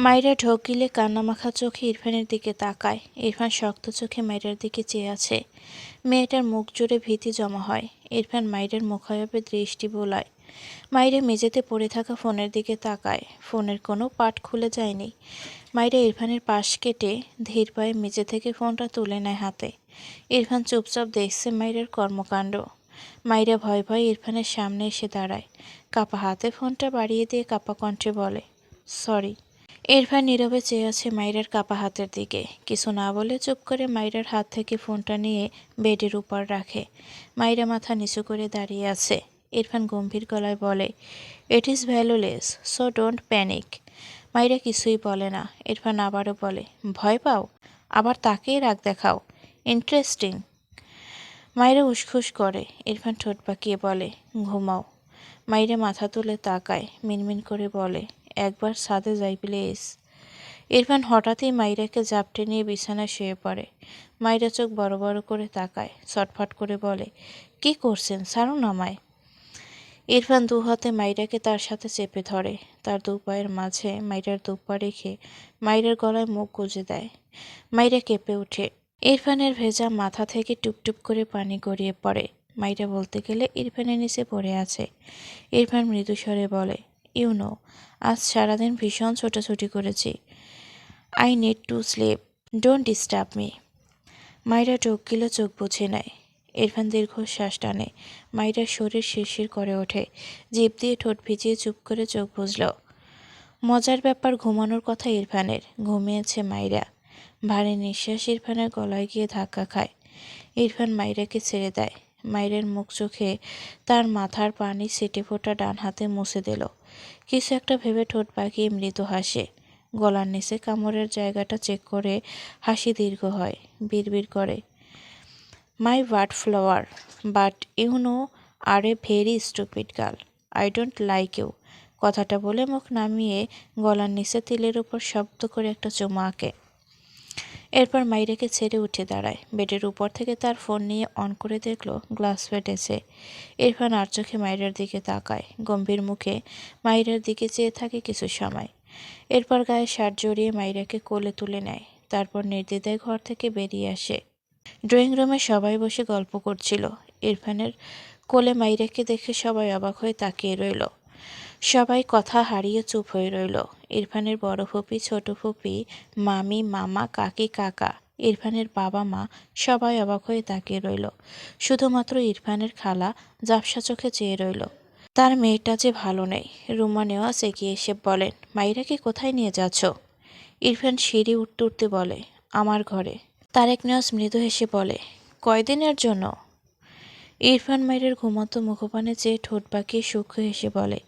মাইরা ঢোক গিলে কান্নামাখা চোখে ইরফানের দিকে তাকায়। ইরফান শক্ত চোখে মাইরার দিকে চেয়ে আছে। মেয়েটার মুখ জুড়ে ভীতি জমা হয়। ইরফান মাইরার মুখায়বে দৃষ্টি বোলায়। মাইরা মেঝেতে পড়ে থাকা ফোনের দিকে তাকায়। ফোনের কোনো পাট খুলে যায়নি। মাইরা ইরফানের পাশ কেটে ধীর পায়ে মেঝে থেকে ফোনটা তুলে নেয় হাতে। ইরফান চুপচাপ দেখছে মাইরার কর্মকাণ্ড। মাইরা ভয় ভয় ইরফানের সামনে এসে দাঁড়ায়। কাপা হাতে ফোনটা বাড়িয়ে দিয়ে কাপা কণ্ঠে বলে, সরি। ইরফান নীরবে চেয়ে আছে মাইরার কাপা হাতের দিকে। কিছু না বলে চুপ করে মাইরার হাত থেকে ফোনটা নিয়ে বেডের উপর রাখে। মাইরা মাথা নিচু করে দাঁড়িয়ে আছে। ইরফান গম্ভীর গলায় বলে, it is valueless, so don't panic. মাইরা কিছুই বলে না। ইরফান আবারও বলে, ভয় পাও? আবার তাকেই রাগ দেখাও, ইন্টারেস্টিং। মাইরা উসখুস করে। ইরফান ঠোঁট পাকিয়ে বলে, ঘুমাও। মাইরা মাথা তুলে তাকায়, মিনমিন করে বলে, একবার ছাদে যাই প্লিজ। ইরফান হঠাৎই মাইরাকে জাপটে নিয়ে বিছানায় শুয়ে পড়ে। মাইরা চোখ বড় বড় করে তাকায়, ছটফট করে বলে, কি করছেন, ছাড়ুন আমায়। ইরফান দু হাতে মাইরাকে তার সাথে চেপে ধরে। তার দু পায়ের মাঝে মাইরার দু পা রেখে মাইরার গলায় মুখ গুজে দেয়। মাইরা কেঁপে ওঠে। ইরফানের ভেজা মাথা থেকে টুপটুপ করে পানি গড়িয়ে পড়ে। মাইরা বলতে গেলে ইরফানের নিচে পড়ে আছে। ইরফান মৃদু স্বরে বলে, ইউ নো, আজ সারাদিন ভীষণ ছোটাছুটি করেছি। I need to sleep, don't disturb me. মাইরা ঢোক গিলে চোখ বুঝে নেয়। ইরফান দীর্ঘশ্বাস টানে। মাইরার শরীর শিরশির করে ওঠে। জিভ দিয়ে ঠোঁট ভিজিয়ে চুপ করে চোখ বুঝল। মজার ব্যাপার, ঘুমানোর কথা ইরফানের, ঘুমিয়েছে মাইরা। ভারী নিঃশ্বাস ইরফানের গলায় গিয়ে ধাক্কা খায়। ইরফান মাইরাকে ছেড়ে দেয়। মাইরার মুখ চোখে তার মাথার পানি ছিটে ফোটা ডান হাতে মুছে দিল। কিছু একটা ভেবে ঠোঁট পাকিয়ে মৃদু হাসে। গলার নিচে কামড়ের জায়গাটা চেক করে হাসি দীর্ঘ হয়। বিড়বিড় করে, my what flower, but you know are a very stupid girl, I don't like you. কথাটা বলে মুখ নামিয়ে গলার নিচে তিলের উপর শব্দ করে একটা চুমা আঁকে। এরপর মাইরাকে ছেড়ে উঠে দাঁড়ায়। বেডের উপর থেকে তার ফোন নিয়ে অন করে দেখলো গ্লাস ফেটেছে। ইরফান আর চোখে মাইরার দিকে তাকায়। গম্ভীর মুখে মাইরার দিকে চেয়ে থাকে কিছু সময়। এরপর গায়ে শার্ট জড়িয়ে মাইরাকে কোলে তুলে নেয়। তারপর নির্দ্বিধায় ঘর থেকে বেরিয়ে আসে। ড্রয়িং রুমে সবাই বসে গল্প করছিল। ইরফানের কোলে মাইরাকে দেখে সবাই অবাক হয়ে তাকিয়ে রইল। সবাই কথা হারিয়ে চুপ হয়ে রইল। ইরফানের বড় ফুপি, ছোট ফুপি, মামি, মামা, কাকি, কাকা, ইরফানের বাবা মা সবাই অবাক হয়ে তাকিয়ে রইল। শুধুমাত্র ইরফানের খালা ঝাপসা চোখে চেয়ে রইল। তার মেয়েটা যে ভালো নেই। রুমা নেওয়াজ এগিয়ে এসে বলেন, মাইরাকে কোথায় নিয়ে যাচ্ছ? ইরফান সিঁড়ি উঠতে উঠতে বলে, আমার ঘরে। তারেক নেওয়াজ মৃদু হেসে বলে, কয়দিনের জন্য? ইরফান মাইরের ঘুমন্ত মুখপানে চেয়ে ঠোঁট বাঁকিয়ে সূক্ষ্ম হেসে বলে,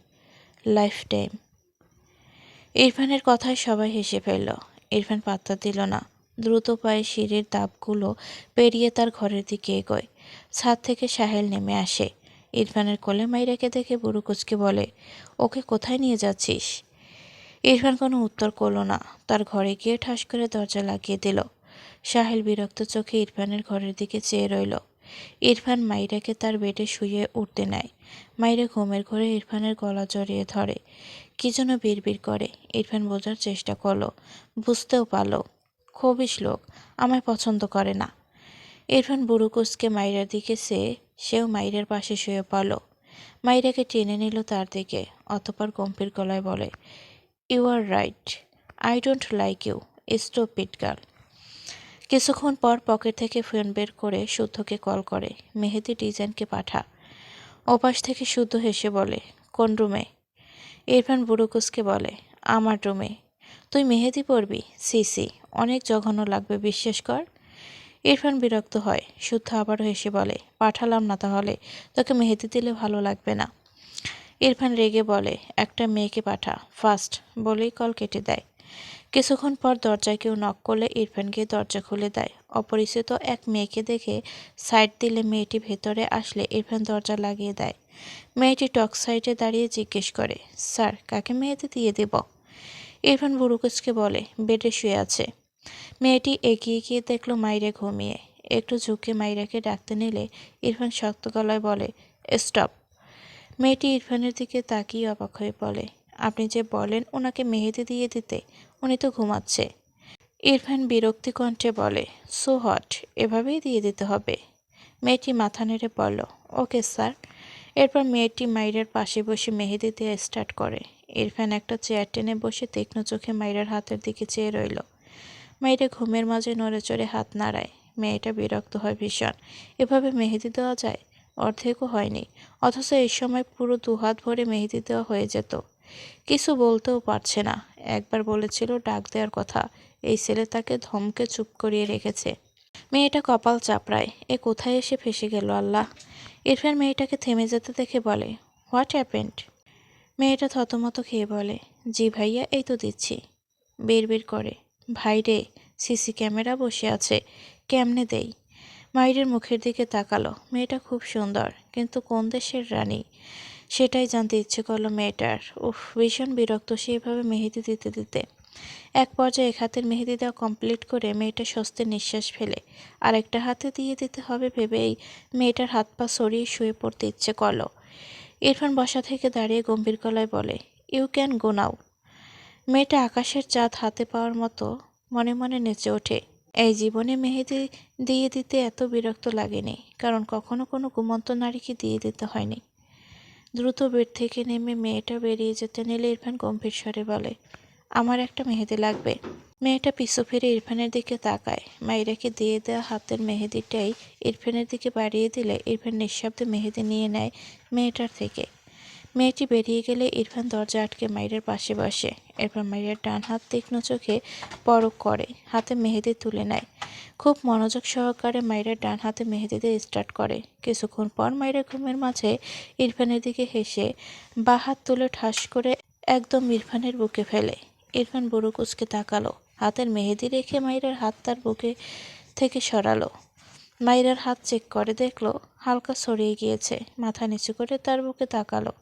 লাইফ টাইম। ইরফানের কথায় সবাই হেসে ফেলল। ইরফান পাত্তা দিল না। দ্রুত পায়ে সিঁড়ির ধাপগুলো পেরিয়ে তার ঘরের দিকে এগোয়। ছাদ থেকে সাহেল নেমে আসে। ইরফানের কোলে মাইরাকে দেখে বুড়ো কুচকে বলে, ওকে কোথায় নিয়ে যাচ্ছিস? ইরফান কোনো উত্তর করল না। তার ঘরে গিয়ে ঠাস করে দরজা লাগিয়ে দিল। সাহেল বিরক্ত চোখে ইরফানের ঘরের দিকে চেয়ে রইল। ইরফান মাইরাকে তার বেডে শুয়ে উঠতে নেয়। মাইরা ঘুমের ঘরে ইরফানের গলা জড়িয়ে ধরে। কি যেন বিড়বিড় করে। ইরফান বোঝার চেষ্টা করলো, বুঝতেও পারল, খবিশ লোক, আমায় পছন্দ করে না। ইরফান বুড়ো কুচকে মাইরার দিকে চেয়ে সেও মাইরার পাশে শুয়ে পড়ল। মাইরাকে টেনে নিল তার দিকে। অতঃপর গম্ভীর গলায় বলে, you are right, I don't like you, stupid girl. কিছুক্ষণ পর পকেট থেকে ফোন বের করে শুদ্ধকে কল করে, মেহেদি ডিজাইনকে পাঠা। ওপাশ থেকে শুদ্ধ হেসে বলে, কোন রুমে? ইরফান বুড়ো কুচকে বলে, আমার রুমে। তুই মেহেদি পরবি? সি সি, অনেক জঘন্য লাগবে, বিশ্বাস কর। ইরফান বিরক্ত হয়। শুদ্ধ আবারও হেসে বলে, পাঠালাম না তাহলে, তোকে মেহেদি দিলে ভালো লাগবে না। ইরফান রেগে বলে, একটা মেয়েকে পাঠা ফাস্ট, বলেই কল কেটে দেয়। কিছুক্ষণ পর দরজায় কেউ নক করলে ইরফান গিয়ে দরজা খুলে দেয়। অপরিচিত এক মেয়েকে দেখে সাইড দিলে মেয়েটি ভেতরে আসলে ইরফান দরজা লাগিয়ে দেয়। মেয়েটি টক সাইডে দাঁড়িয়ে জিজ্ঞেস করে, স্যার, কাকে মেহেদি দিয়ে দেব? ইরফান বুড়ুকুচকে বলে, বেডে শুয়ে আছে। মেয়েটি এগিয়ে গিয়ে দেখলো মাইরা ঘুমিয়ে। একটু ঝুঁকে মাইরাকে ডাকতে নিলে ইরফান শক্ত গলায় বলে, স্টপ। মেয়েটি ইরফানের দিকে তাকিয়ে অবাক হয়ে বলে, আপনি যে বলেন ওনাকে মেহেদি দিয়ে দিতে, উনি তো ঘুমাচ্ছে। ইরফান বিরক্তি কণ্ঠে বলে, সো হট, এভাবেই দিয়ে দিতে হবে? মেয়েটি মাথা নেড়ে বলল, ওকে স্যার। এরপর মেয়েটি মাইরার পাশে বসে মেহেদি দেওয়া স্টার্ট করে। ইরফান একটা চেয়ার টেনে বসে তীক্ষ্ণ চোখে মাইরার হাতের দিকে চেয়ে রইল। মাইরা ঘুমের মাঝে নড়ে চড়ে হাত নাড়ায়। মেয়েটা বিরক্ত হয় ভীষণ। এভাবে মেহেদি দেওয়া যায়? অর্ধেকও হয়নি, অথচ এই সময় পুরো দুহাত ভরে মেহেদি দেওয়া হয়ে যেত। কিছু বলতেও পারছে না। একবার বলেছিল ডাক দেওয়ার কথা, এই ছেলে তাকে ধমকে চুপ করিয়ে রেখেছে। মেয়েটা কপাল চাপড়ায়, এ কোথায় এসে ফেসে গেল আল্লাহ। ইরফান মেয়েটাকে থেমে যেতে দেখে বলে, হোয়াট হ্যাপেন্ড? মেয়েটা থতমত খেয়ে বলে, জি ভাইয়া, এই তো দিচ্ছি। বিড়বিড় করে, ভাই রে, সিসি ক্যামেরা বসে আছে, কেমনে দেই? মাইরের মুখের দিকে তাকালো। মেয়েটা খুব সুন্দর, কিন্তু কোন দেশের রানী সেটাই জানতে ইচ্ছে করলো মেয়েটার। উফ, ভীষণ বিরক্ত সেইভাবে মেহেদি দিতে দিতে। এক পর্যায়ে এক হাতের মেহেদি দেওয়া কমপ্লিট করে মেয়েটা স্বস্তির নিঃশ্বাস ফেলে। আর একটা হাতে দিয়ে দিতে হবে ভেবেই মেয়েটার হাত পা সরিয়ে শুয়ে পড়তে ইচ্ছে করলো। ইরফান বসা থেকে দাঁড়িয়ে গম্ভীর গলায় বলে, ইউ ক্যান গো নাও। মেয়েটা আকাশের চাঁদ হাতে পাওয়ার মতো মনে মনে নেচে ওঠে। এই জীবনে মেহেদি দিয়ে দিতে এত বিরক্ত লাগেনি, কারণ কখনো কোনো ঘুমন্ত নারীকে দিয়ে দিতে হয়নি। দ্রুত বেড থেকে নেমে মেয়েটা বেরিয়ে যেতে নিলে ইরফান গম্ভীর স্বরে বলে, আমার একটা মেহেদি লাগবে। মেয়েটা পিছু ফিরে ইরফানের দিকে তাকায়। মাইরাকে দিয়ে দেওয়া হাতের মেহেদিটাই ইরফানের দিকে বাড়িয়ে দিলে ইরফান নিঃশব্দে মেহেদি নিয়ে নেয় মেয়েটার থেকে। মেয়েটি বেরিয়ে গেলে ইরফান দরজা আটকে মাইরার পাশে বসে। এরপর মাইরার ডান হাত তীক্ষ্ণ চোখে পরক করে হাতে মেহেদি তুলে নেয়। খুব মনোযোগ সহকারে মাইরার ডান হাতে মেহেদি দিয়ে স্টার্ট করে। কিছুক্ষণ পর মাইরা ঘুমের মাঝে ইরফানের দিকে হেসে বাঁ হাত তুলে ঠাস করে একদম ইরফানের বুকে ফেলে। ইরফান বুড়ো কুঁচকে তাকালো। হাতের মেহেদি রেখে মাইরার হাত তার বুকে থেকে সরালো। মাইরার হাত চেক করে দেখলো হালকা ছড়িয়ে গিয়েছে। মাথা নিচু করে তার বুকে তাকালো।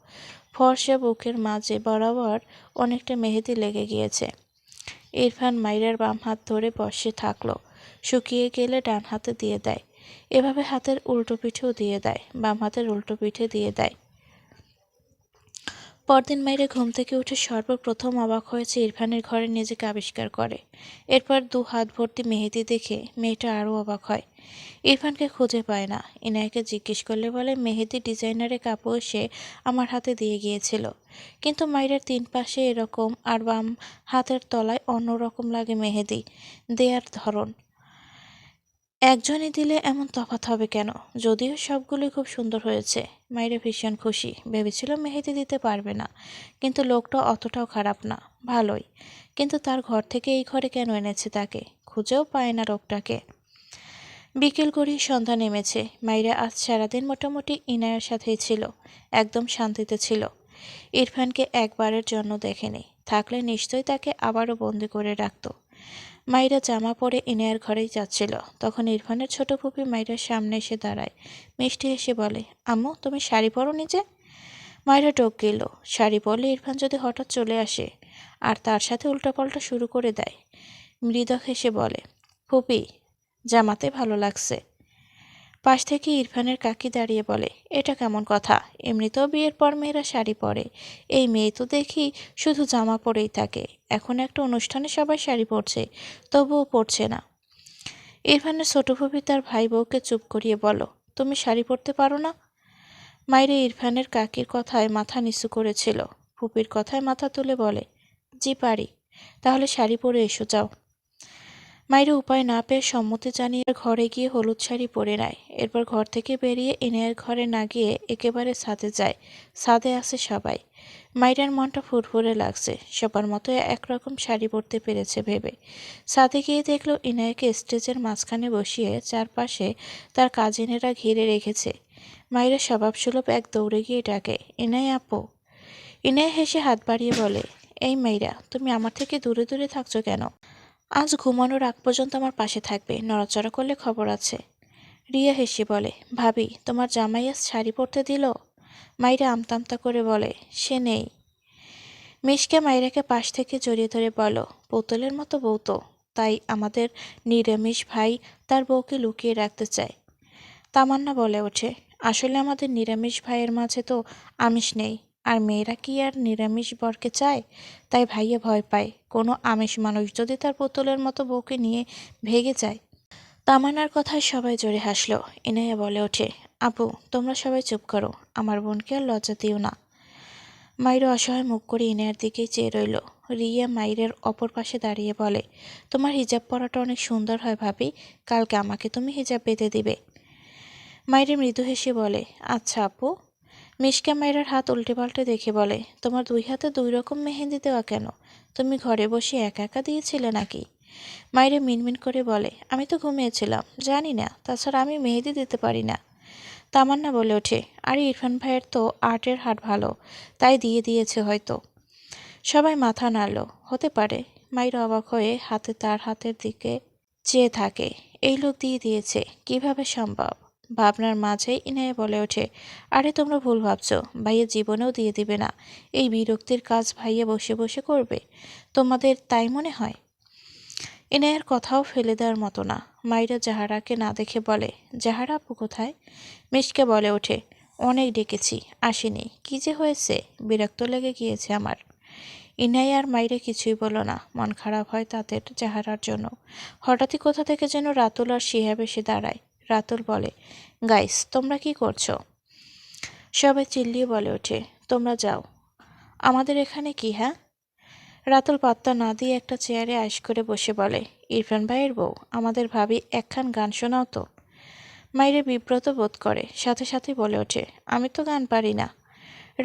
ফর্সা বুকের মাঝে বরাবর অনেকটা মেহেদি লেগে গিয়েছে। ইরফান মাইরার বাম হাত ধরে বসে থাকলো। শুকিয়ে গেলে ডান হাতে দিয়ে দেয়। এভাবে হাতের উল্টো পিঠেও দিয়ে দেয়, বাম হাতের উল্টো পিঠে দিয়ে দেয়। পরদিন মাইরা ঘুম থেকে উঠে সর্বপ্রথম অবাক হয়েছে ইরফানের ঘরে নিজেকে আবিষ্কার করে। এরপর দু হাত ভর্তি মেহেদি দেখে মেয়েটা আরও অবাক হয়। ইরফানকে খুঁজে পায় না। ইনায়াকে জিজ্ঞেস করলে বলে, মেহেদি ডিজাইনারের কাপড় সে আমার হাতে দিয়ে গিয়েছিল। কিন্তু মাইরার তিন পাশে এরকম আর বাম হাতের তলায় অন্যরকম লাগে মেহেদি দেয়ার ধরন। একজনই দিলে এমন তফাৎ হবে কেন? যদিও সবগুলোই খুব সুন্দর হয়েছে। মাইরা ভীষণ খুশি। ভেবেছিল মেহেদি দিতে পারবে না, কিন্তু লোকটা অতটাও খারাপ না, ভালোই। কিন্তু তার ঘর থেকে এই ঘরে কেন এনেছে তাকে? খুঁজেও পায় না লোকটাকে। বিকেল গড়িয়ে সন্ধ্যা নেমেছে। মাইরা আজ সারাদিন মোটামুটি ইনায়ার সাথেই ছিল। একদম শান্তিতে ছিল। ইরফানকে একবারের জন্য দেখেনি। থাকলে নিশ্চয়ই তাকে আবারও বন্দি করে রাখত। মাইরা জামা পরে ইনায়ার ঘরেই যাচ্ছিল। তখন ইরফানের ছোট ফুপি মাইরার সামনে এসে দাঁড়ায়। মিষ্টি হেসে বলে, আম্মু, তুমি শাড়ি পরোনি যে? মাইরা টক গেল। শাড়ি পরলে ইরফান যদি হঠাৎ চলে আসে আর তার সাথে উল্টাপাল্টা শুরু করে দেয়। মৃদু হেসে বলে, ফুপি, জামাতে ভালো লাগছে। পাশ থেকে ইরফানের কাকি দাঁড়িয়ে বলে, এটা কেমন কথা? এমনিতেও বিয়ের পর মেয়েরা শাড়ি পরে, এই মেয়ে তো দেখি শুধু জামা পরেই থাকে। এখন একটা অনুষ্ঠানে সবাই শাড়ি পরছে, তবুও পরছে না। ইরফানের ছোট ফুপি তার ভাই বউকে চুপ করিয়ে বলো, তুমি শাড়ি পরতে পারো না? মাইরে ইরফানের কাকির কথায় মাথা নিচু করেছিল। ফুপির কথায় মাথা তুলে বলে, জি পারি। তাহলে শাড়ি পরে এসো, যাও। মাইরা উপায় না পেয়ে সম্মতি জানিয়ে ঘরে গিয়ে হলুদ শাড়ি পরে নেয়। এরপর ঘর থেকে বেরিয়ে ইনায়ের ঘরে না গিয়ে একেবারে ছাদে যায়। ছাদে আছে সবাই। মাইরার মনটা ফুরফুরে লাগছে। সবার মতো একরকম শাড়ি পরতে পেরেছে ভেবে। ছাদে গিয়ে দেখলো ইনায়াকে স্টেজের মাঝখানে বসিয়ে চারপাশে তার কাজিনেরা ঘিরে রেখেছে। মাইরা স্বভাবসুলভ এক দৌড়ে গিয়ে ডাকে, ইনায়া আপু। ইনায়া হেসে হাত বাড়িয়ে বলে, এই মাইরা, তুমি আমার থেকে দূরে দূরে থাকছো কেন? আজ ঘুমানোর আগ পর্যন্ত আমার পাশে থাকবে, নড়াচড়া করলে খবর আছে। রিয়া হেসে বলে, ভাবি, তোমার জামাই আজ শাড়ি পরতে দিল? মাইরা আমতা করে বলে, সে নেই। মিশকে মাইরাকে পাশ থেকে জড়িয়ে ধরে বলো, বোতলের মতো বউ তো, তাই আমাদের নিরামিষ ভাই তার বউকে লুকিয়ে রাখতে চায়। তামান্না বলে ওঠে, আসলে আমাদের নিরামিষ ভাইয়ের মাঝে তো আমিষ নেই, আর মেয়েরা কি আর নিরামিষ বরকে চায়? তাই ভাইয়া ভয় পায় কোনো আমিষ মানুষ যদি তার পুতুলের মতো বউকে নিয়ে ভেগে যায়। তামান্নার কথায় সবাই জোরে হাসল। ইনায়া বলে ওঠে, আপু তোমরা সবাই চুপ করো, আমার বোনকে আর লজ্জা দিও না। মাইরা অসহায় মুখ করে ইনায়ার দিকেই চেয়ে রইল। রিয়া মাইরের অপর পাশে দাঁড়িয়ে বলে, তোমার হিজাব পরাটা অনেক সুন্দর হয় ভাবি, কালকে আমাকে তুমি হিজাব বেঁধে দিবে। মাইরে মৃদু হেসে বলে, আচ্ছা আপু। মিশকা মাইরার হাত উল্টে পাল্টে দেখে বলে, তোমার দুই হাতে দুই রকম মেহেন্দি দেওয়া কেন? তুমি ঘরে বসে একা একা দিয়েছিলে নাকি? মাইরে মিনমিন করে বলে, আমি তো ঘুমিয়েছিলাম, জানি না, তাছাড়া আমি মেহেদি দিতে পারি না। তামান্না বলে ওঠে, আরে ইরফান ভাইয়ের তো আর্টের হাত ভালো, তাই দিয়ে দিয়েছে হয়তো। সবাই মাথা নাড়ল। হতে পারে। মাইরা অবাক হয়ে তার হাতের দিকে চেয়ে থাকে। এই লোক দিয়ে দিয়েছে, কিভাবে সম্ভব? ভাবনার মাঝেই ইনায়া বলে ওঠে, আরে তোমরা ভুল ভাবছো, ভাইয়া জীবনেও দিয়ে দিবে না। এই বিরক্তির কাজ ভাইয়া বসে বসে করবে, তোমাদের তাই মনে হয়? ইনায়ার কথাও ফেলে দেওয়ার মতো না। মাইরা জাহারাকে না দেখে বলে, জাহারা আপু কোথায়? মিশকে বলে ওঠে, অনেক ডেকেছি, আসেনি। কি যে হয়েছে, বিরক্ত লেগে গিয়েছে আমার। ইনায়া আর মাইরে কিছুই বলো না, মন খারাপ হয় তাদের জাহারার জন্য। হঠাৎই কোথা থেকে যেন রাতুল আর শিহাব এসে দাঁড়ায়। রাতুল বলে, গাইস তোমরা কি করছো? সবাই চিল্লিয়ে বলে ওঠে, তোমরা যাও। আমাদের এখানে কি হ্যাঁ? রাতুল পাত্তা না দিয়ে একটা চেয়ারে আইস করে বসে বলে, ইরফান ভাইয়ের বউ, আমাদের ভাবি একখান গান শোনাও তো। মাইরে বিব্রত বোধ করে, সাথে সাথে বলে ওঠে, আমি তো গান পারি না।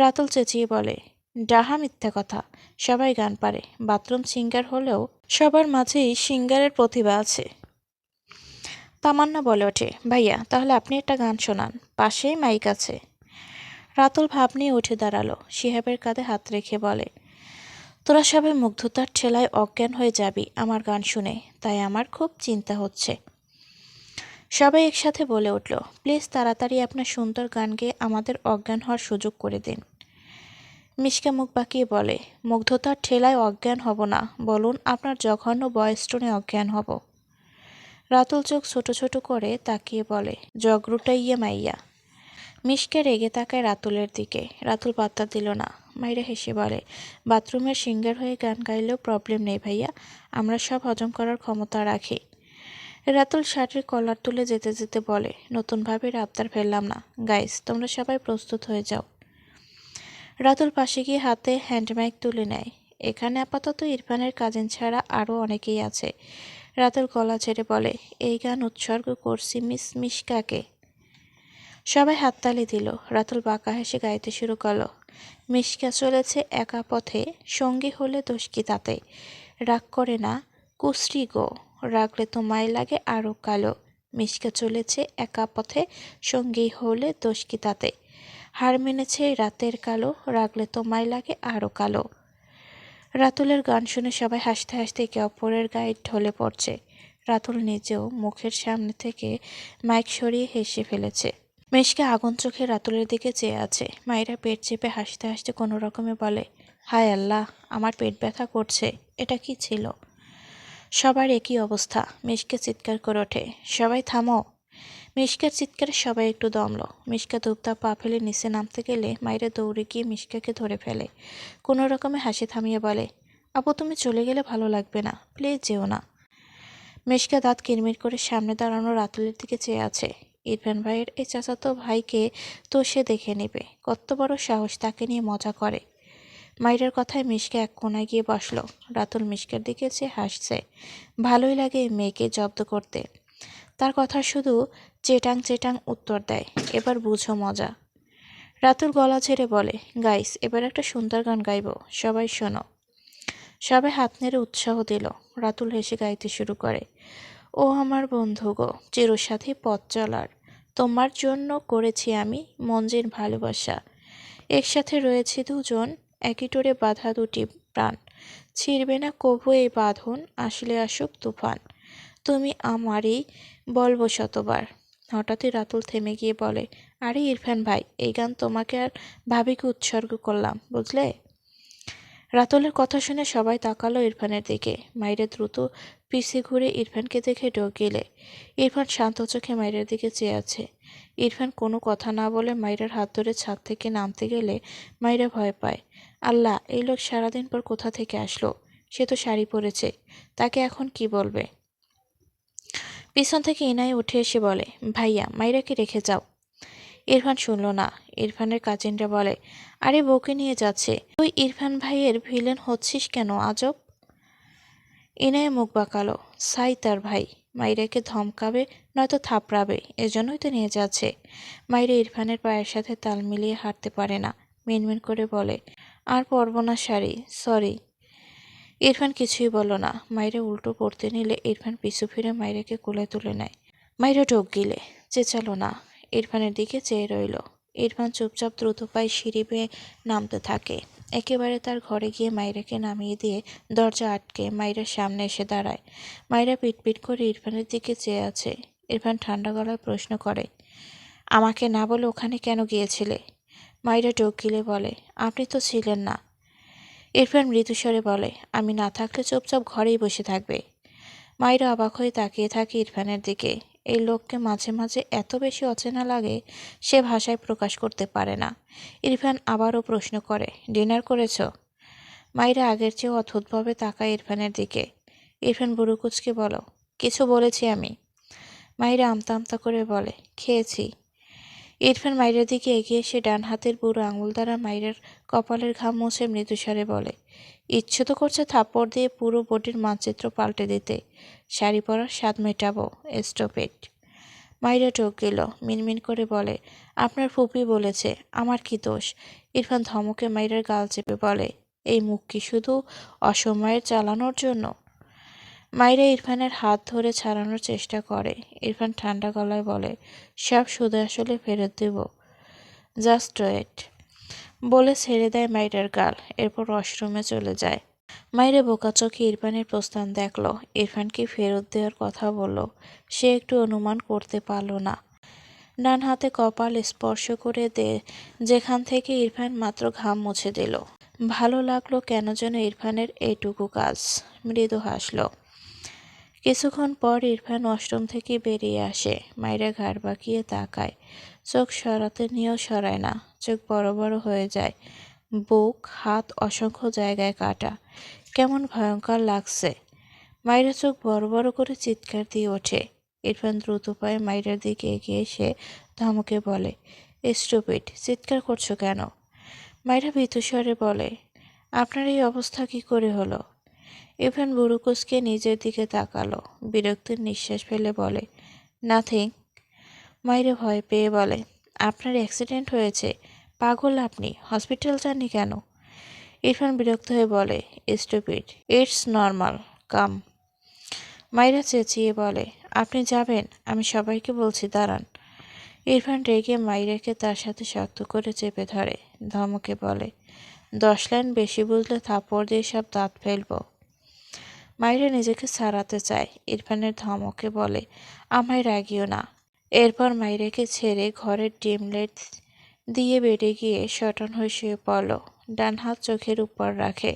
রাতুল চেঁচিয়ে বলে, ডাহা মিথ্যা কথা, সবাই গান পারে, বাথরুম সিঙ্গার হলেও সবার মাঝেই সিঙ্গারের প্রতিভা আছে। তামান্না বলে ওঠে, ভাইয়া তাহলে আপনি একটা গান শোনান, পাশেই মাইক আছে। রাতুল ভাব নিয়ে উঠে দাঁড়ালো, শিহাবের কাঁধে হাত রেখে বলে, তোরা সবাই মুগ্ধতার ঠেলায় অজ্ঞান হয়ে যাবি আমার গান শুনে, তাই আমার খুব চিন্তা হচ্ছে। সবাই একসাথে বলে উঠল, প্লিজ তাড়াতাড়ি আপনার সুন্দর গান গেয়ে আমাদের অজ্ঞান হওয়ার সুযোগ করে দিন। মিশকা মুখ বাঁকিয়ে বলে, মুগ্ধতার ঠেলায় অজ্ঞান হব না, বলুন আপনার জঘন্য ভয়েস টোনে অজ্ঞান হব। রাতুল চোখ ছোট ছোট করে তাকিয়ে বলে, জগরুটাইয়া মাইয়া। মিশকে রেগে তাকায় রাতুলের দিকে। রাতুল পাত্তা দিল না। মাইরা হেসে বলে, বাথরুমের সিঙ্গার হয়ে গান গাইলেও প্রবলেম নেই ভাইয়া, আমরা সব হজম করার ক্ষমতা রাখি। রাতুল শার্টের কলার তুলে যেতে যেতে বলে, নতুনভাবে আবদার ফেললাম না, গাইস তোমরা সবাই প্রস্তুত হয়ে যাও। রাতুল পাশে গিয়ে হাতে হ্যান্ডমাইক তুলে নেয়। এখানে আপাতত ইরফানের কাজিন ছাড়া আরও অনেকেই আছে। রাতুল গলা ছেড়ে বলে, এই গান উৎসর্গ করছি মিস মিশকাকে। সবাই হাততালি দিল। রাতুল বাঁকা হেসে গাইতে শুরু করলো, মিশকা চলেছে একা পথে, সঙ্গী হলে দোষ কি তাতে, রাগ করে না কুশ্রী গো, রাগলে তোমায় লাগে আরও কালো। মিশকা চলেছে একা পথে, সঙ্গী হলে দোষ কি তাতে, হার মেনেছে রাতের কালো, রাগলে তোমায় লাগে আরও কালো। রাতুলের গান শুনে সবাই হাসতে হাসতে একে অপরের গায়ে ঢলে পড়ছে। রাতুল নিজেও মুখের সামনে থেকে মাইক সরিয়ে হেসে ফেলেছে। মেশকে আগুন চোখে রাতুলের দিকে চেয়ে আছে। মায়েরা পেট চেপে হাসতে হাসতে কোনো রকমে বলে, হায় আল্লাহ, আমার পেট ব্যথা করছে, এটা কি ছিল? সবার একই অবস্থা। মিশকে চিৎকার করে ওঠে, সবাই থামো। মিশকার চিৎকারে সবাই একটু দমল। মিশকা ধূপধাপ পা ফেলে নিচে নামতে গেলে মায়েরা দৌড়ে গিয়ে মিশকাকে ধরে ফেলে। কোনো রকমে হাসি থামিয়ে বলে, আপু তুমি চলে গেলে ভালো লাগবে না, প্লিজ যেও না। মিশকা দাঁত কিরমির করে সামনে দাঁড়ানো রাতুলের দিকে চেয়ে আছে। ইরফান ভাইয়ের এই চাচাতো ভাইকে তো সে দেখে নেবে, কত বড় সাহস তাকে নিয়ে মজা করে। মাইরার কথায় মিশকা এক কোনায় গিয়ে বসল। রাতুল মিশকার দিকে চেয়ে হাসছে। ভালোই লাগে মেয়েকে জব্দ করতে। তার কথা শুধু চেটাং চেটাং উত্তর দেয়, এবার বুঝো মজা। রাতুল গলা ছেড়ে বলে, গাইস এবার একটা সুন্দর গান গাইব, সবাই শোনো। সবাই হাত নেড়ে উৎসাহ দিল। রাতুল হেসে গাইতে শুরু করে, ও আমার বন্ধু গো, চিরসাথী পথ চলার, তোমার জন্য করেছি আমি মঞ্জির ভালোবাসা, একসাথে রয়েছে দুজন, একই টোরে বাঁধা দুটি প্রাণ, ছিঁড়বে না কবু এই বাঁধন, আসলে আসুক তুফান, তুমি আমারই বলবো শতবার। হঠাৎই রাতুল থেমে গিয়ে বলে, আরে ইরফান ভাই, এই গান তোমাকে আর ভাবিকে উৎসর্গ করলাম, বুঝলে? রাতুলের কথা শুনে সবাই তাকালো ইরফানের দিকে। মাইরা দ্রুত পিছে ঘুরে ইরফানকে দেখে ঢোক গেলে। ইরফান শান্ত চোখে মাইরার দিকে চেয়ে আছে। ইরফান কোনো কথা না বলে মাইরার হাত ধরে ছাদ থেকে নামতে গেলে মাইরা ভয় পায়। আল্লাহ, এই লোক সারাদিন পর কোথা থেকে আসলো? সে তো শাড়ি পরেছে, তাকে এখন কি বলবে? পিছন থেকে ইনাই উঠে এসে বলে, ভাইয়া, মাইরাকে রেখে যাও। ইরফান শুনল না। ইরফানের কাজিনরা বলে, আরে বউকে নিয়ে যাচ্ছে। তুই ইরফান ভাইয়ের ভিলেন হচ্ছিস কেন আজব? ইনায় মুখ বাঁকালো। সাই তার ভাই, মাইরাকে ধমকাবে নয়তো থাপড়াবে, এজন্যই তো নিয়ে যাচ্ছে। মাইরা ইরফানের পায়ের সাথে তাল মিলিয়ে হাঁটতে পারে না, মিনমিন করে বলে, আর পরব না শাড়ি, সরি। ইরফান কিছুই বলল না। মাইরা উল্টো পড়তে নিলে ইরফান পিছু ফিরে মাইরাকে কোলে তুলে নেয়। মাইরা ঢোক গিলে, চেঁচালো না, ইরফানের দিকে চেয়ে রইল। ইরফান চুপচাপ দ্রুত পায়ে সিঁড়ি বেয়ে নামতে থাকে। একেবারে তার ঘরে গিয়ে মাইরাকে নামিয়ে দিয়ে দরজা আটকে মাইরার সামনে এসে দাঁড়ায়। মাইরা পিটপিট করে ইরফানের দিকে চেয়ে আছে। ইরফান ঠান্ডা গলায় প্রশ্ন করে, আমাকে না বলে ওখানে কেন গিয়েছিলে? মাইরা ঢোক গিলে বলে, আপনি তো ছিলেন না। ইরফান মৃদুস্বরে বলে, আমি না থাকলে চুপচাপ ঘরেই বসে থাকবে। মাইরা অবাক হয়ে তাকিয়ে থাকে ইরফানের দিকে। এই লোককে মাঝে মাঝে এত বেশি অচেনা লাগে, সে ভাষায় প্রকাশ করতে পারে না। ইরফান আবারও প্রশ্ন করে, ডিনার করেছ? মাইরা আগের চেয়েও অদ্ভুতভাবে তাকায় ইরফানের দিকে। ইরফান বুড়ুকুচকে বলো, কিছু বলেছি আমি? মাইরা আমতা আমতা করে বলে, খেয়েছি। ইরফান মাইরার দিকে এগিয়ে এসে ডান হাতের বুড়ো আঙুল দ্বারা মাইরার কপালের ঘাম মুছে মৃদুস্বরে বলে, ইচ্ছে তো করছে থাপ্পড় দিয়ে পুরো বডির মানচিত্র পাল্টে দিতে। শাড়ি পরার স্বাদ মেটাবো, স্টপ ইট। মাইরা ঢোক গেল, মিনমিন করে বলে, আপনার ফুপি বলেছে, আমার কি দোষ? ইরফান ধমকে মাইরার গাল চেপে বলে, এই মুখ কি শুধু অসময়ের চালানোর জন্য? মাইরা ইরফানের হাত ধরে ছাড়ানোর চেষ্টা করে। ইরফান ঠান্ডা গলায় বলে, সব শুধু আসলে ফেরত দেব, জাস্ট ওয়েট। বলে ছেড়ে দেয় মাইরার গাল। এরপর ওয়াশরুমে চলে যায়। মাইরা বোকা চোখে ইরফানের প্রস্থান দেখল। ইরফানকে ফেরত দেওয়ার কথা বলল, সে একটু অনুমান করতে পারল না। ডান হাতে কপাল স্পর্শ করে যেখান থেকে ইরফান মাত্র ঘাম মুছে দিল। ভালো লাগলো কেন যেন ইরফানের এইটুকু কাজ। মৃদু হাসল। কিছুক্ষণ পর ইরফান ওয়াশরুম থেকে বেরিয়ে আসে। মাইরা ঘাড় বাঁকিয়ে তাকায়। চোখ সরাতে নিয়েও সরায় না। চোখ বড় বড় হয়ে যায়। বুক, হাত, অসংখ্য জায়গায় কাটা। কেমন ভয়ঙ্কর লাগছে। মাইরা চোখ বড় বড় করে চিৎকার দিয়ে ওঠে। ইরফান দ্রুত পায়ে মাইরার দিকে এগিয়ে এসে ধমকে বলে, স্টুপিড, চিৎকার করছো কেন? মাইরা ভীতস্বরে বলে, আপনার এই অবস্থা কি করে হলো? ইরফান বুড়ুকুসকে নিজের দিকে তাকালো। বিরক্তির নিঃশ্বাস ফেলে বলে, নাথিং। মাইরা ভয় পেয়ে বলে, আপনার অ্যাক্সিডেন্ট হয়েছে? পাগল আপনি, হসপিটাল যাননি কেন? ইরফান বিরক্ত হয়ে বলে, স্টুপিড, ইটস নর্মাল, কাম। মাইরা চেঁচিয়ে বলে, আপনি যাবেন? আমি সবাইকে বলছি, দাঁড়ান। ইরফান রেগে মাইরাকে তার সাথে শক্ত করে চেপে ধরে। ধমকে বলে, 10 লাইন বেশি বুঝলে থাপ্পড় দিয়ে সব দাঁত ফেলবো। মাইরা নিজেকে ছাড়াতে চায়। ইরফানের ধমকে বলে, আমায় রাগিও না। এরপর মাইরাকে ছেড়ে ঘরের ডিম লাইট দিয়ে বেডে গিয়ে শটান হয়ে শুয়ে পড়ল। ডান হাত চোখের উপর রাখে।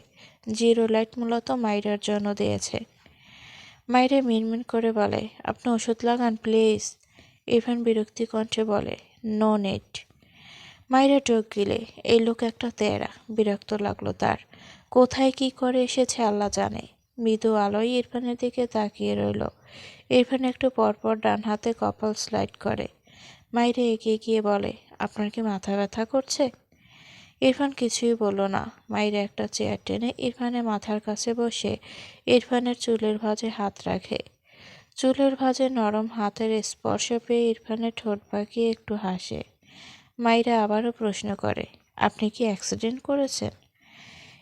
জিরো লাইট মূলত মাইরার জন্য দিয়েছে। মাইরা মিনমিন করে বলে, আপনি ওষুধ লাগান প্লিজ। ইরফান বিরক্তি কণ্ঠে বলে, নো নেট। মাইরা ঢোক গিলে, এই লোক একটা তেরা। বিরক্ত লাগলো তার। কোথায় কি করে এসেছে আল্লাহ জানে। মৃদু আলোয় ইরফানের দিকে তাকিয়ে রইল। ইরফান একটু পরপর ডান হাতে কপাল স্লাইড করে। মাইরা এগিয়ে গিয়ে বলে, আপনার কি মাথা ব্যথা করছে? ইরফান কিছুই বলল না। মাইরা একটা চেয়ার টেনে ইরফানের মাথার কাছে বসে ইরফানের চুলের ভাঁজে হাত রাখে। চুলের ভাঁজে নরম হাতের স্পর্শ পেয়ে ইরফানের ঠোঁট বাঁকিয়ে একটু হাসে। মাইরা আবারও প্রশ্ন করে, আপনি কি অ্যাক্সিডেন্ট করেছেন?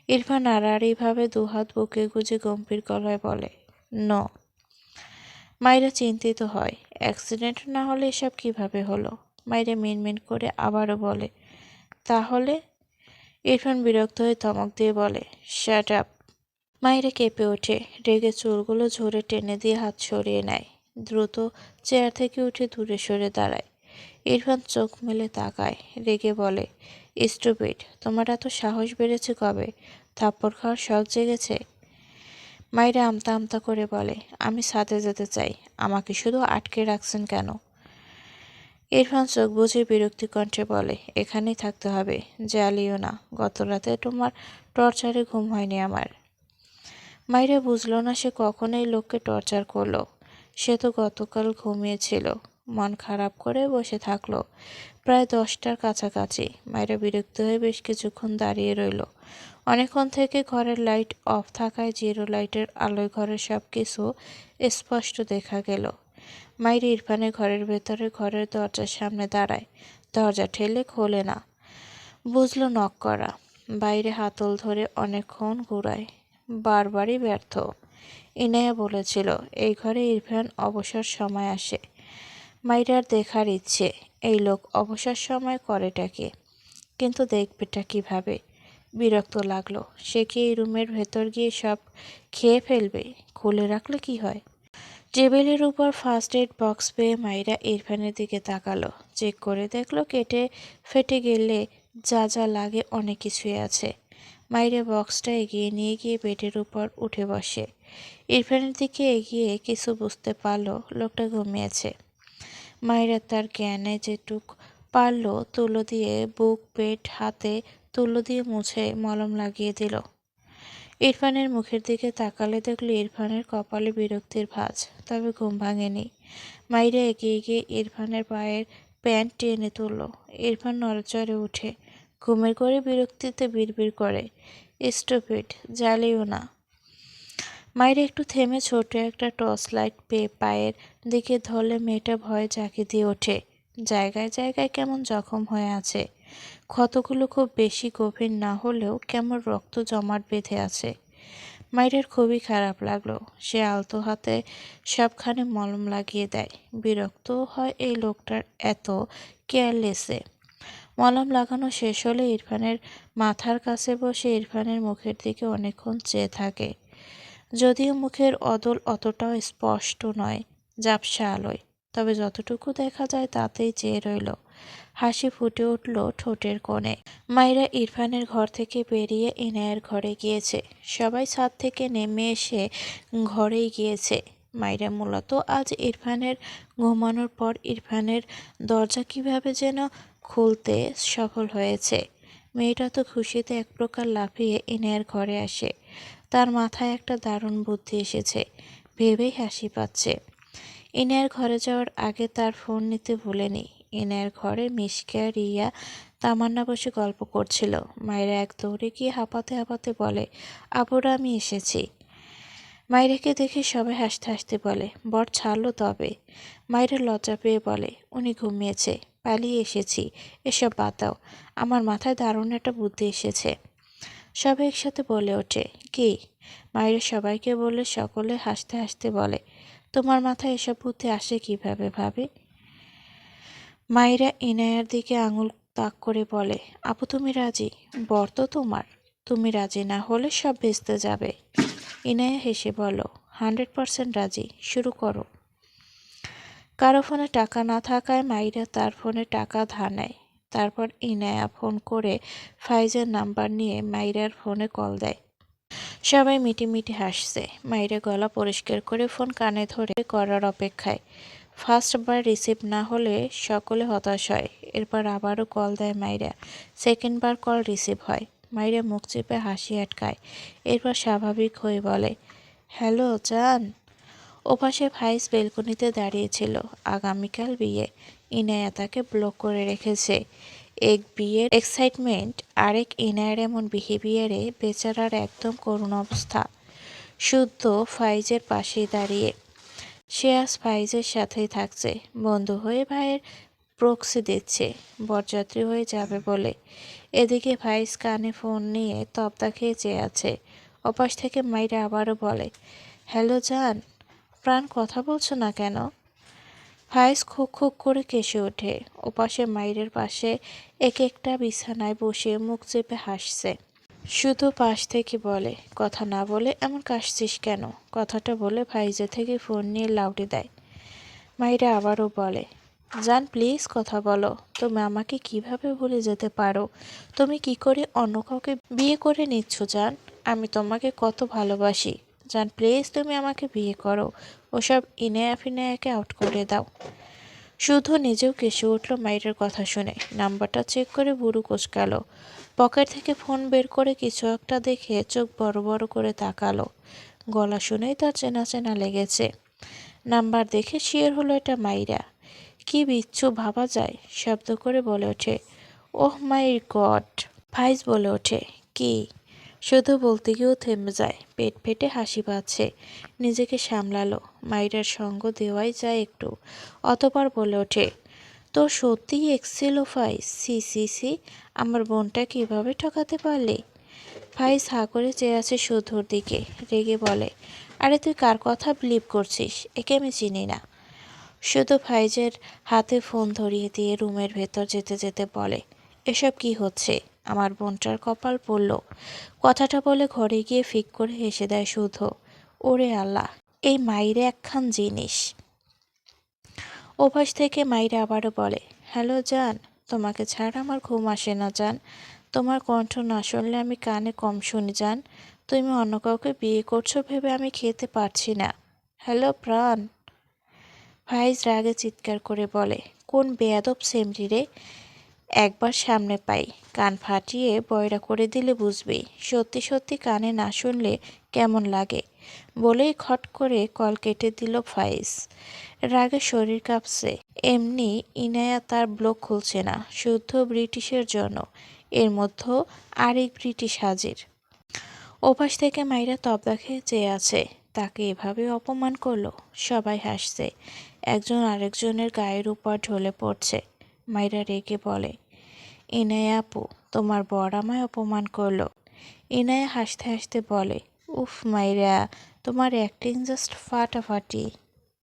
ইরফান আড়াআড়িভাবে দুহাত বুকে গুজে গম্ভীর গলায় বলে, নো। মাইরা চিন্তিত হয়। অ্যাক্সিডেন্ট না হলে এসব কিভাবে হলো? মাইরা মিনমিন করে আবারও বলে, তাহলে? ইরফান বিরক্ত হয়ে ধমক দিয়ে বলে, শাট আপ। মাইরা কেঁপে ওঠে। রেগে চুলগুলো ঝরে টেনে দিয়ে হাত সরিয়ে নেয়। দ্রুত চেয়ার থেকে উঠে দূরে সরে দাঁড়ায়। ইরফান চোখ মেলে তাকায়। রেগে বলে, স্টুপিড, তোমার এত সাহস বেড়েছে কবে? থাপ্পড় খাওয়ার শখ জেগেছে? মাইরা আমতা আমতা করে বলে, আমি ছাদে যেতে চাই, আমাকে শুধু আটকে রাখছেন কেন? ইরফান চোখ বুজে বিরক্তি কণ্ঠে বলে, এখানেই থাকতে হবে, জ্বালিও না, গত রাতে তোমার টর্চারে ঘুম হয়নি আমার। মাইরা বুঝলো না সে কখন এই লোককে টর্চার করলো। সে তো গতকাল ঘুমিয়েছিল। মন খারাপ করে বসে থাকলো প্রায় 10টার কাছাকাছি। মাইরা বিরক্ত হয়ে বেশ কিছুক্ষণ দাঁড়িয়ে রইল। অনেকক্ষণ থেকে ঘরের লাইট অফ থাকায় জিরো লাইটের আলোয় ঘরের সব কিছু স্পষ্ট দেখা গেল। মাইরা ইরফানের ঘরের ভেতরে ঘরের দরজার সামনে দাঁড়ায়। দরজা ঠেলে খোলে না, বুঝলো নক করা। বাইরে হাতল ধরে অনেকক্ষণ ঘুরায়, বারবারই ব্যর্থ। ইনায়া বলেছিল এই ঘরে ইরফান অবসর সময় আসে। মাইরার দেখার ইচ্ছে, এই লোক অবসর সময় করেটা কি, কিন্তু দেখবেটা কিভাবে। বিরক্ত লাগলো। সে কি এই রুমের ভেতর গিয়ে সব খেয়ে ফেলবে? খুলে রাখলে কি হয়? টেবিলের উপর ফার্স্ট এড বক্স পেয়ে মাইরা ইরফানের দিকে তাকালো। চেক করে দেখলো কেটে ফেটে গেলে যা যা লাগে অনেক কিছুই আছে। মাইরা বক্সটা এগিয়ে নিয়ে গিয়ে বেডের উপর উঠে বসে। ইরফানের দিকে এগিয়ে কিছু বুঝতে পারলো লোকটা ঘুমিয়েছে। মাইরা তার জ্ঞানে যেটুক পারলো তুলো দিয়ে বুক পেট হাতে তুলো দিয়ে মুছে মলম লাগিয়ে দিল। ইরফানের মুখের দিকে তাকালে দেখলো ইরফানের কপালে বিরক্তির ভাঁজ, তবে ঘুম ভাঙেনি। মাইরা এগিয়ে গিয়ে ইরফানের পায়ের প্যান্ট টেনে তুলল। ইরফান নড়চড়ে উঠে ঘুমের ঘোরে বিরক্তিতে বিড়বিড় করে, স্টুপিড, জ্বালিও না। মাইরা একটু থেমে ছোট একটা টর্চ লাইট পেয়ে পায়ের দিকে ধরলে মেয়েটা ভয়ে ঝাঁকি দিয়ে ওঠে। জায়গায় জায়গায় কেমন জখম হয়ে আছে। ক্ষতগুলো খুব বেশি গভীর না হলেও কেমন রক্ত জমাট বেঁধে আছে। মাইরার খুবই খারাপ লাগলো। সে আলতো হাতে সবখানে মলম লাগিয়ে দেয়। বিরক্তও হয় এই লোকটার এত কেয়ারলেসে। মলম লাগানো শেষ হলে ইরফানের মাথার কাছে বসে ইরফানের মুখের দিকে অনেকক্ষণ চেয়ে থাকে। যদিও মুখের অদল অতটাও স্পষ্ট নয়, ঝাপসা আলোয়, তবে যতটুকু দেখা যায় তাতেই চেয়ে রইল। হাসি ফুটে উঠল ঠোঁটের কোণে। মাইরা ইরফানের ঘর থেকে বেরিয়ে ইনায়ের ঘরে গিয়েছে। সবাই ছাদ থেকে নেমে এসে ঘরেই গিয়েছে। মাইরা মূলত আজ ইরফানের ঘুমানোর পর ইরফানের দরজা কিভাবে যেন খুলতে সফল হয়েছে। মেয়েটা তো খুশিতে এক প্রকার লাফিয়ে ইনায়ের ঘরে আসে। তার মাথায় একটা দারুণ বুদ্ধি এসেছে, ভেবেই হাসি পাচ্ছে। ইনায়ের ঘরে যাওয়ার আগে তার ফোন নিতে ভুলেনি। ইনায়ের ঘরে মিশকা, রিয়া, তামান্না বসে গল্প করছিল। মায়েরা এক দৌড়ে গিয়ে হাঁপাতে হাঁপাতে বলে, আপুরা আমি এসেছি। মাইরাকে দেখে সবাই হাসতে হাসতে বলে, বর ছাড়লো তবে? মাইরা লজ্জা পেয়ে বলে, উনি ঘুমিয়েছে, পালিয়ে এসেছি, এসব বাদ দাও, আমার মাথায় দারুণ একটা বুদ্ধি এসেছে। সবাই একসাথে বলে ওঠে, কি? মায়েরা সবাইকে বলে সকলে হাসতে হাসতে বলে, তোমার মাথায় এসব বুদ্ধি আসে কিভাবে ভাবে? মায়েরা ইনায়ার দিকে আঙুল তাক করে বলে, আপু তুমি রাজি? বর তো তোমার, তুমি রাজি না হলে সব ভেস্তে যাবে। ইনায়া হেসে বলল, 100% রাজি, শুরু করো। কারো ফোনে টাকা না থাকায় মাইরা তার ফোনে টাকা ধার নেয়। তারপর ইনায়া ফোন করে ফাইজের নাম্বার নিয়ে মাইরার ফোনে কল দেয়। সবাই মিটিমিটি হাসছে। মাইরা গলা পরিষ্কার করে ফোন কানে ধরে করার অপেক্ষায়। ফার্স্ট বার রিসিভ না হলে সকলে হতাশ হয়। এরপর আবারও কল দেয় মাইরা। সেকেন্ড বার কল রিসিভ হয়। মাইরা মুখ চেপে হাসি আটকায়। এরপর স্বাভাবিক হয়ে বলে, হ্যালো জান। ওপাশে ফাইজ বেলকনিতে দাঁড়িয়েছিল। আগামীকাল বিয়ে। ইনায়া তাকে ব্লক করে রেখেছে। এক বিয়ের এক্সাইটমেন্ট, আরেক ইনায়ের এমন বিহেভিয়ারে বেচারার একদম করুণ অবস্থা। শুদ্ধ ফাইজের পাশেই দাঁড়িয়ে। সে আজ ফাইজের সাথেই থাকছে, বন্ধু হয়ে ভাইয়ের প্রক্সি দিচ্ছে, বরযাত্রী হয়ে যাবে বলে। এদিকে ফাইজ কানে ফোন নিয়ে তবদা খেয়ে চেয়ে আছে। ওপাশ থেকে মাইরা আবারও বলে, হ্যালো জান, প্রাণ কথা বলছো না কেন? ফাইজ খুক খুক করে কেসে ওঠে। ওপাশে মাইরের পাশে এক একটা বিছানায় বসে মুখ চেপে হাসছে। শুধু পাশ থেকে বলে, কথা না বলে এমন কাশছিস কেন? কথাটা বলে ফাইজে থেকে ফোন নিয়ে লাউডে দেয়। মাইরা আবারও বলে, জান প্লিজ কথা বলো। তুমি আমাকে কিভাবে ভুলে যেতে পারো? তুমি কি করে অন্য কাউকে বিয়ে করে নিচ্ছ জান? আমি তোমাকে কত ভালোবাসি। জান প্লিজ তুমি আমাকে বিয়ে করো। ওসব ইনেয়া ফিনেয়াকে আউট করে দাও। শুধু নিজেও কেসে উঠল মাইরের কথা শুনে। নাম্বারটা চেক করে বুড়ো কুঁচকাল। পকেট থেকে ফোন বের করে কিছু একটা দেখে চোখ বড় বড় করে তাকালো। গলা শুনেই তার চেনা চেনা লেগেছে। নাম্বার দেখে শিওর হলো এটা মাইরা। কি বিচ্ছু ভাবা যায়, শব্দ করে বলে ওঠে, ওহ মাই গড। ফাইজ বলে ওঠে, কি? শুধু বলতে গিয়েও থেমে যায়। পেট ফেটে হাসি পাচ্ছে। নিজেকে সামলালো। মাইরার সঙ্গ দেওয়াই যায় একটু। অতপর বলে ওঠে, তো সত্যিই এক্সেল ফাইজ। সি সি সি, আমার বোনটা কিভাবে ঠকাতে পারলি? ফাইজ হা করে চেয়ে আছে শুধুর দিকে। রেগে বলে, আরে তুই কার কথা বিলিভ করছিস? একে আমি চিনি না। শুধু ফাইজের হাতে ফোন ধরিয়ে দিয়ে রুমের ভেতর যেতে যেতে বলে, এসব কি হচ্ছে? আমার বোনটার কপাল পড়ল। কথাটা বলে ঘরে গিয়ে ফিক করে হেসে দেয় শুধু। ওরে আল্লাহ, এই মাইরে একখান জিনিস। ওপাশ থেকে মাইরা আবারও বলে, হ্যালো জান। তোমাকে ছাড়া আমার ঘুম আসে না জান। তোমার কণ্ঠ না শুনলে আমি কানে কম শুনি জান। তুমি অন্য কাউকে বিয়ে করছো ভেবে আমি খেতে পারছি না। হ্যালো প্রাণ। ফাইজ রাগে চিৎকার করে বলে, কোন বেয়াদব সেমরি রে? একবার সামনে পাই, কান ফাটিয়ে বয়রা করে দিলে বুঝবি। সত্যি সত্যি কানে না শুনলে কেমন লাগে। বলেই খট করে কল কেটে দিল ফাইজ। রাগে শরীর কাঁপছে। এমনি ইনায়া তার ব্লক খুলছে না, শুদ্ধ ব্রিটিশের জন্য। এর মধ্যে আরেক ব্রিটিশ হাজির। ওপাশ থেকে মাইরা তবদা খেয়ে চেয়ে আছে। তাকে এভাবে অপমান করলো। সবাই হাসছে। একজন আরেকজনের গায়ের উপর ঢলে পড়ছে। মাইরা রেগে বলে, ইনায়া আপু, তোমার বর আমায় অপমান করলো। ইনায়া হাসতে হাসতে বলে, উফ মাইরা, তোমার অ্যাক্টিং জাস্ট ফাটাফাটি।